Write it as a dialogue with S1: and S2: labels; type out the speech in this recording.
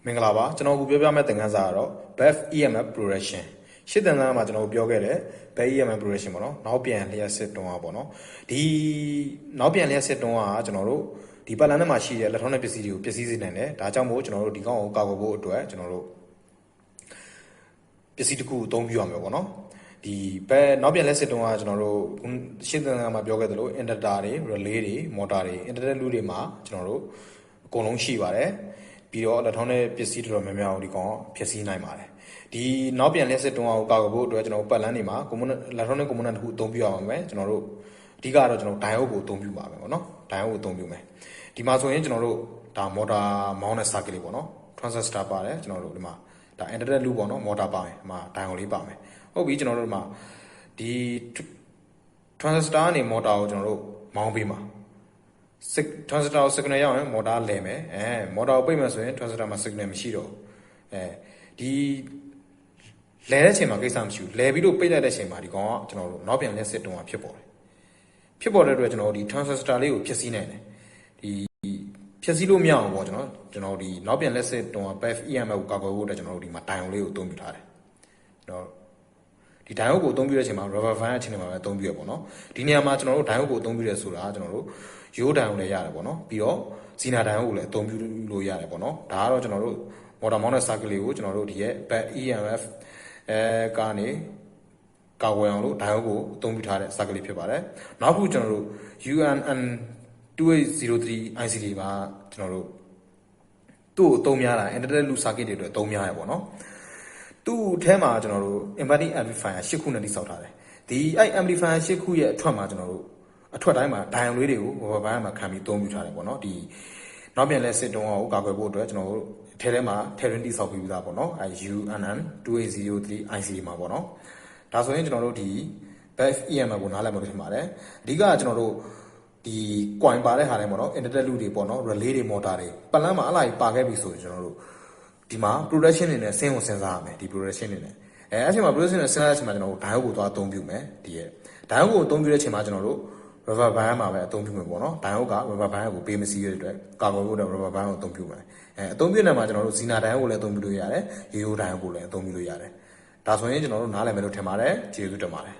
S1: မင်္ဂလာပါကျွန်တော်အခုပြောပြမယ့်သင်ခန်းစာကတော့ BEF EMF progression ရှစ်သင်ခန်းမှာကျွန်တော်ပြောခဲ့တဲ့ BEF EMF progression ပေါ့နော်နောက်ပြန်လျှက်စစ်တွန်းအားပေါ့နော်ဒီနောက်ပြန်လျှက်စစ်တွန်းအားကျွန်တော်တို့ဒီပတ်လန်းထဲမှာရှိတဲ့ electronic ပစ္စည်းတွေကိုပျက်စီးစေနိုင်တယ်ဒါကြောင့်မို့ကျွန်တော်တို့ဒီကောင်ကိုကာကွယ်ဖို့အတွက်ကျွန်တော်တို့ပစ္စည်းတစ်ခုကိုအသုံးပြုရမယ်ပေါ့နော်ဒီပဲနောက်ပြန်လက်စစ်တွန်းကကျွန်တော်တို့ရှင်းသင်္ကန်းမှာပြောခဲ့သလို inductor တွေ relay တွေ motor တွေ internet loop တွေမှာကျွန်တော်တို့အကုန်လုံးရှိပါတယ်ပြီးတော့ electronic ပစ္စည်းတော်တော်များများကိုဒီကောင်ဖျက်ဆီးနိုင်ပါတယ်ဒီနောက်ပြန်လက်စစ်တွန်းကိုကာကွယ်ဖို့အတွက်ကျွန်တော်ပတ်လန်းတွေမှာ component electronic component တစ်ခုအသုံးပြုရမှာပဲကျွန်တော်တို့အဓိကတော့ကျွန်တော် diode ကိုအသုံးပြုပါမယ်ပေါ့နော် diode ကိုအသုံးပြုမယ်ဒီမှာဆိုရင်ကျွန်တော်တို့ဒါ motor mount နဲ့ circuit လေးပေါ့နော် transistor ပါတယ်ကျွန်တော်တို့ဒီမှာဒါ internet loop ပေါ့နော် motor ပါမယ်ဒီမှာ diode လေးပါမယ်ဟုတ်ပြီကျွန်တော်တို့ဒီမှာဒီ transistor နဲ့ motor ကိုကျွန်တော်တို့မောင်းပေးမှာ transistor ကို signal ရောက်ရင် motor လဲမယ်motor ကိုပိတ်မယ်ဆိုရင် transistor မှာ signal မရှိတော့ဒီလဲတဲ့အချိန်မှာကိစ္စမရှိဘူးလဲပြီးတော့ပိတ်လိုက်တဲ့အချိန်မှာဒီကောင်ကကျွန်တော်တို့နောက်ပြန်လက်စစ်တုံးတာဖြစ်ပေါ်တဲ့အတွက်ကျွန်တော်တို့ဒီ transistor လေးကိုဖျက်ဆီးနိုင်တယ်ဒီဖျက်ဆီးလို့မရအောင်ပေါ့ကျွန်တော်ဒီနောက်ပြန်လက်စစ်တုံးက BEF EMF ကိုကာကွယ်ဖို့အတွက်ကျွန်တော်တို့ဒီမှာ diode လေးကိုအသုံးပြုထားတယ်တော့ဒီ diode ကိုအသုံးပြုတဲ့အချိန်မှာ rubber band အချိန်မှာပဲအသုံးပြုရပေါ့နော်ဒီနေရာမှာကျွန်တော်တို့ diode ကိုအသုံးပြုရဲဆိုတာကျွန်တော်တို့ရိုး diode လည်းရတယ်ပေါ့နော်ပြီးတော့ zener diode ကိုလည်းအသုံးပြုလို့ရတယ်ပေါ့နော်ဒါကတော့ကျွန်တော်တို့ motor mount circuit လေးကိုကျွန်တော်တို့ဒီရဲ့ BEF EMF ကနေကာကွယ်အောင်လို့ diode ကိုအသုံးပြုထားတဲ့ circuit လေးဖြစ်ပါတယ်နောက်ခုကျွန်တော်တို့ UNN 2803 IC တွေမှာကျွန်တော်တို့သူ့ကိုအသုံးများတာ internet loop circuit တွေအတွက်အသုံးများရပေါ့နော်သူ့အထဲမှာကျွန်တော်တို့ inverting amplifier 8ခုနဲ့တိစောက်ထားတယ်ဒီamplifier 8ခုရဲ့အထွက်မှာကျွန်တော်တို့အထွက်တိုင်းမှာ diode လေးတွေကို rubber band မှာခံပြီးအသုံးပြုထားတယ်ပေါ့နော်ဒီနောက်ပြန်လဲစစ်တုံးအောင်ကာကွယ်ဖို့အတွက်ကျွန်တော်တို့ထဲမှာထဲတွင်းတိစောက်ပြီးသားပေါ့နော်UNN 2803 IC မှာပေါ့နော်ဒါဆိုရင်ကျွန်တော်တို့ဒီ BEF EMF ကိုနားလည်မှလို့ထင်ပါတယ်အဓိကကျွန်တော်တို့ဒီ coin ပါတဲ့ဟာတွေပေါ့နော် internet loop တွေပေါ့နော် relay တွေ motor တွေပတ်လန်းမှာအလိုက်ပါခဲ့ပြီဆိုရင်ကျွန်တော်တို့ဒီမှာ production တွေနဲ့ဆင်းကိုစဉ်းစားရမယ်ဒီ production တွေနဲ့အဲ့ချိန်မှာ production နဲ့စဉ်းစားတဲ့အချိန်မှာကျွန်တော်တို့ diode ကိုသွားအသုံးပြုမယ်ဒီရဲ့ diode ကိုအသုံးပြုတဲ့အချိန်မှာကျွန်တော်တို့ rubber band မှာပဲအသုံးပြုမယ်ပေါ့နော် diode က rubber band ကိုပေးမစည်းရတဲ့အတွက်ကာကွယ်ဖို့အတွက် rubber band ကိုအသုံးပြုမယ်အသုံးပြုနေမှာကျွန်တော်တို့ zener diode ကိုလည်းအသုံးပြုလို့ရတယ်ရိုးရိုး diode ကိုလည်းအသုံးပြုလို့ရတယ်ဒါဆိုရင်ကျွန်တော်တို့နားလည်မယ်လို့ထင်ပါတယ်ကျေးဇူးတင်ပါတယ်